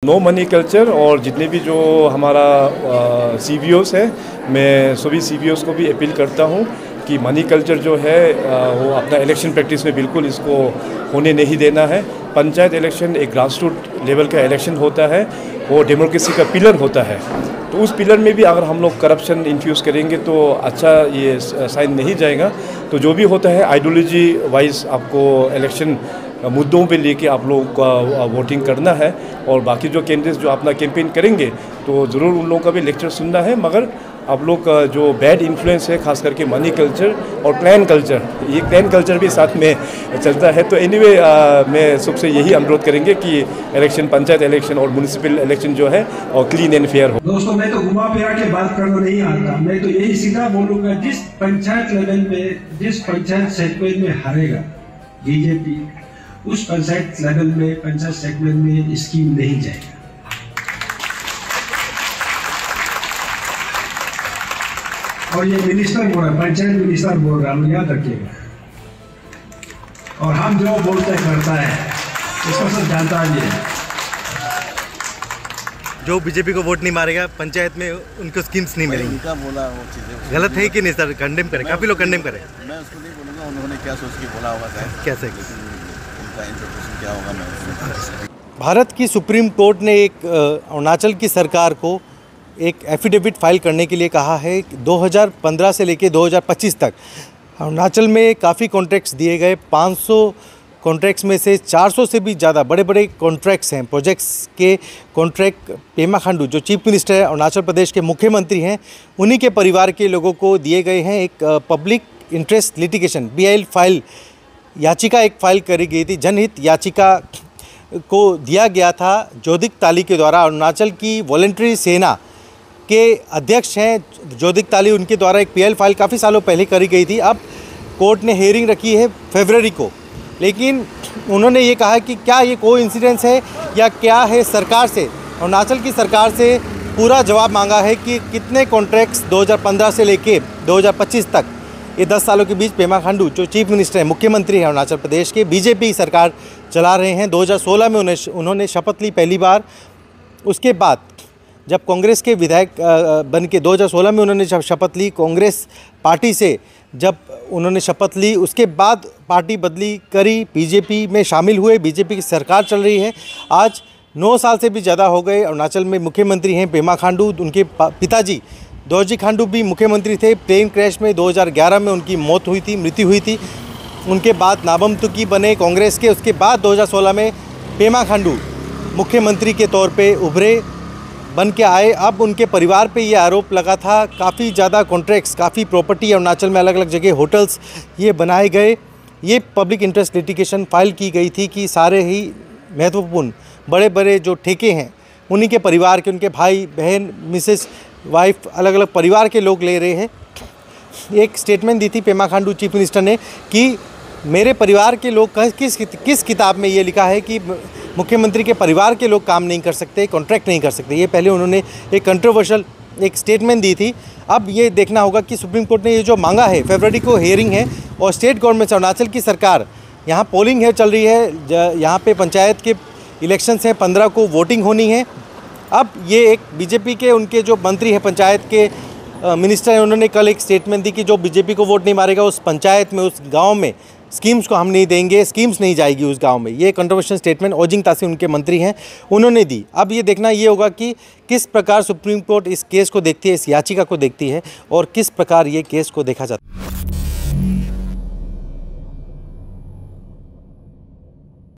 No money culture और जितने भी जो हमारा CBOs है, मैं सभी CBOs को भी अपील करता हूँ कि मनी कल्चर जो है वो अपना इलेक्शन प्रैक्टिस में बिल्कुल इसको होने नहीं देना है। पंचायत इलेक्शन एक ग्रास रूट लेवल का इलेक्शन होता है, वो डेमोक्रेसी का पिलर होता है। तो उस पिलर में भी अगर हम लोग करप्शन इन्फ्यूज़ करेंगे तो अच्छा ये साइन नहीं जाएगा। तो जो भी होता है आइडियोलॉजी वाइज आपको इलेक्शन मुद्दों पे लेके आप लोगों का वोटिंग करना है, और बाकी जो कैंडिडेट्स जो अपना कैंपेन करेंगे तो ज़रूर उन लोगों का भी लेक्चर सुनना है। मगर आप लोग का जो बैड इन्फ्लुएंस है, खास करके मनी कल्चर और प्लान कल्चर, ये प्लान कल्चर भी साथ में चलता है। तो एनीवे मैं सबसे यही अनुरोध करेंगे कि इलेक्शन, पंचायत इलेक्शन और म्यूनिसिपल इलेक्शन जो है और क्लीन एंड फेयर हो। दोस्तों, मैं तो घुमा फिरा के बात करना नहीं आता, मैं तो यही सीधा बोलूंगा, जिस पंचायत लेवल में, जिस पंचायत सेगमेंट में हारेगा बीजेपी, उस पंचायत लेवल में, पंचायत सेगमेंट में स्कीम नहीं जाएगा। और ये मिनिस्टर बोल रहा है, पंचायत मिनिस्टर बोल रहा है, याद रखिएगा। और हम जो बोलते करता है, इसको सब जानता है। जो बीजेपी को वोट नहीं मारेगा पंचायत में, उनको स्कीम्स नहीं मिलेंगी। उनका बोला वो चीजें गलत है कि नहीं सर? कंडेम करें, काफी लोग कंडेम करें। मैं उसको नहीं बोलूँगा, उन्होंने क्या सोच के बोला होगा शायद, कैसे उनका इंटरप्रिटेशन क्या होगा मैं। भारत की सुप्रीम कोर्ट ने एक अरुणाचल की सरकार को एक एफिडेविट फाइल करने के लिए कहा है। 2015 से लेकर 2025 तक अरुणाचल में काफ़ी कॉन्ट्रैक्ट्स दिए गए। 500 कॉन्ट्रैक्ट्स में से 400 से भी ज़्यादा बड़े बड़े कॉन्ट्रैक्ट्स हैं, प्रोजेक्ट्स के कॉन्ट्रैक्ट पेमा खांडू जो चीफ मिनिस्टर है, अरुणाचल प्रदेश के मुख्यमंत्री हैं, उन्हीं के परिवार के लोगों को दिए गए हैं। एक public interest litigation BIL file याचिका एक फाइल करी गई थी, जनहित याचिका को दिया गया था जोदिक ताली के द्वारा। अरुणाचल की वॉलंटरी सेना के अध्यक्ष हैं जोदिक ताली, उनके द्वारा एक PIL फाइल काफ़ी सालों पहले करी गई थी। अब कोर्ट ने हेयरिंग रखी है फरवरी को, लेकिन उन्होंने ये कहा कि क्या ये कोइंसिडेंस है या क्या है। सरकार से, अरुणाचल की सरकार से पूरा जवाब मांगा है कि कितने कॉन्ट्रैक्ट्स 2015 से लेके 2025 तक, ये 10 सालों के बीच पेमा खांडू जो चीफ मिनिस्टर है, मुख्यमंत्री हैं अरुणाचल प्रदेश के, बीजेपी सरकार चला रहे हैं। 2016 में उन्होंने शपथ ली पहली बार। उसके बाद जब कांग्रेस के विधायक बन के 2016 में उन्होंने जब शपथ ली, कांग्रेस पार्टी से जब उन्होंने शपथ ली, उसके बाद पार्टी बदली करी, बीजेपी में शामिल हुए, बीजेपी की सरकार चल रही है। आज 9 साल से भी ज़्यादा हो गए अरुणाचल में मुख्यमंत्री हैं पेमा खांडू। उनके पिताजी दोरजी खांडू भी मुख्यमंत्री थे। प्लेन क्रैश में 2011 में उनकी मृत्यु हुई थी। उनके बाद नाबम तुकी बने कांग्रेस के। उसके बाद 2016 में पेमा खांडू मुख्यमंत्री के तौर पे उभरे, बन के आए। अब उनके परिवार पे ये आरोप लगा था, काफ़ी ज़्यादा कॉन्ट्रैक्ट्स, काफ़ी प्रॉपर्टी अरुणाचल में अलग अलग जगह होटल्स ये बनाए गए। ये पब्लिक इंटरेस्ट लिटिगेशन फाइल की गई थी कि सारे ही महत्वपूर्ण बड़े बड़े जो ठेके हैं उन्हीं के परिवार के, उनके भाई बहन, मिसेस, वाइफ, अलग अलग परिवार के लोग ले रहे हैं। एक स्टेटमेंट दी थी पेमा खांडू चीफ मिनिस्टर ने कि मेरे परिवार के लोग, किस किताब में ये लिखा है कि मुख्यमंत्री के परिवार के लोग काम नहीं कर सकते, कॉन्ट्रैक्ट नहीं कर सकते। ये पहले उन्होंने एक कंट्रोवर्शियल एक स्टेटमेंट दी थी। अब ये देखना होगा कि सुप्रीम कोर्ट ने ये जो मांगा है, फरवरी को हेयरिंग है, और स्टेट गवर्नमेंट अरुणाचल की सरकार, यहाँ पोलिंग है चल रही है, यहाँ पे पंचायत के इलेक्शंस हैं, 15 को वोटिंग होनी है। अब ये एक बीजेपी के उनके जो मंत्री हैं, पंचायत के मिनिस्टर हैं, उन्होंने कल एक स्टेटमेंट दी कि जो बीजेपी को वोट नहीं मारेगा उस पंचायत में, उस गांव में स्कीम्स को हम नहीं देंगे, स्कीम्स नहीं जाएगी उस गांव में। ये कंट्रोवर्शियल स्टेटमेंट ओजिंग तासी उनके मंत्री हैं, उन्होंने दी। अब ये देखना ये होगा कि किस प्रकार सुप्रीम कोर्ट इस केस को देखती है, इस याचिका को देखती है, और किस प्रकार ये केस को देखा जाता है।